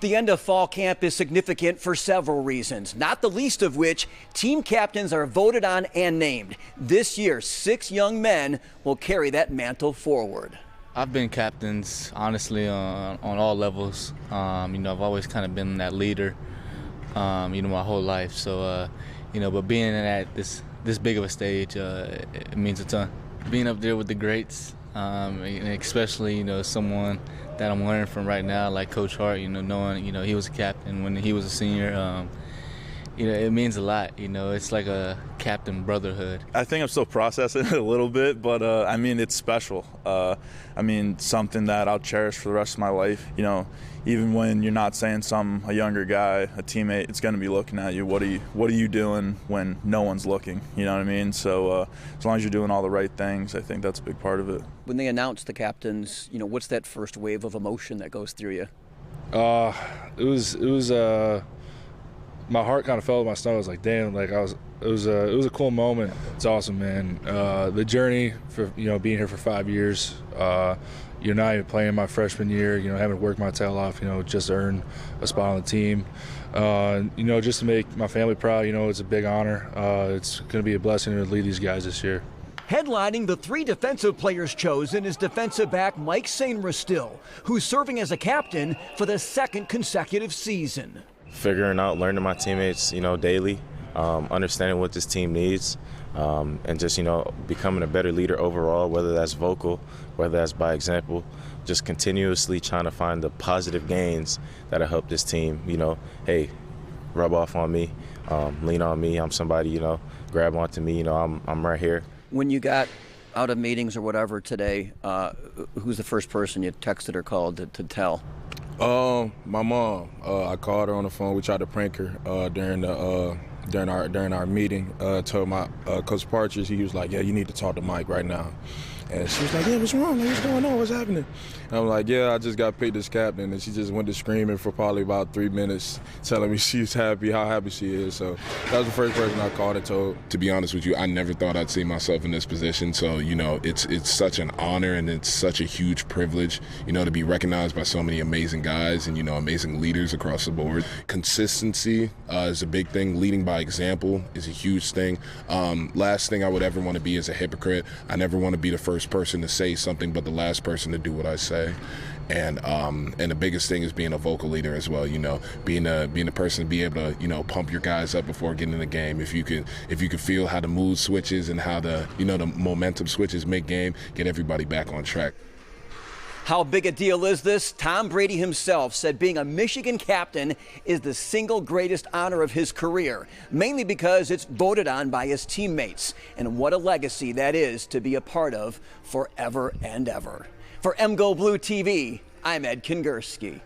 The end of fall camp is significant for several reasons, not the least of which team captains are voted on and named. This year, 6 young men will carry that mantle forward. I've been captains, honestly, on all levels. I've always kind of been that leader, my whole life. So, but being at this big of a stage, it means a ton. Being up there with the greats, and especially, someone that I'm learning from right now, like Coach Hart, knowing, he was a captain when he was a senior, it means a lot. It's like a captain brotherhood. I think I'm still processing it a little bit, but it's special. Something that I'll cherish for the rest of my life. Even when you're not saying something, a younger guy, a teammate, it's going to be looking at you. What are you doing when no one's looking? You know what I mean? So as long as you're doing all the right things, I think that's a big part of it. When they announce the captains, what's that first wave of emotion that goes through you? It was. My heart kind of fell to my stomach. I was like, damn, it was a cool moment. It's awesome, man. The journey for being here for 5 years. You're not even playing my freshman year. Having worked my tail off. Just to earn a spot on the team. Just to make my family proud. It's a big honor. It's going to be a blessing to lead these guys this year. Headlining the 3 defensive players chosen is defensive back Mike Sainristil, who's serving as a captain for the 2nd consecutive season. Figuring out, learning my teammates, daily, understanding what this team needs, and just, becoming a better leader overall, whether that's vocal, whether that's by example, just continuously trying to find the positive gains that'll help this team, hey, rub off on me, lean on me, I'm somebody, grab onto me, I'm right here. When you got out of meetings or whatever today, who's the first person you texted or called to tell? My mom. I called her on the phone. We tried to prank her during our meeting. Told my Coach Partridge, he was like, "Yeah, you need to talk to Mike right now." And she was like, "Yeah, what's wrong? What's going on? What's happening?" And I'm like, "Yeah, I just got picked as captain." And she just went to screaming for probably about 3 minutes, telling me she's happy, how happy she is. So that was the first person I called and told. To be honest with you, I never thought I'd see myself in this position. So, it's such an honor and it's such a huge privilege, to be recognized by so many amazing guys and, amazing leaders across the board. Consistency is a big thing. Leading by example is a huge thing. Last thing I would ever want to be is a hypocrite. I never want to be the first person to say something but the last person to do what I say. And the biggest thing is being a vocal leader as well, being a person to be able to, pump your guys up before getting in the game. If you could feel how the mood switches and how the momentum switches mid-game, get everybody back on track. How big a deal is this? Tom Brady himself said being a Michigan captain is the single greatest honor of his career, mainly because it's voted on by his teammates. And what a legacy that is to be a part of forever and ever. For MGO Blue TV, I'm Ed Kingerski.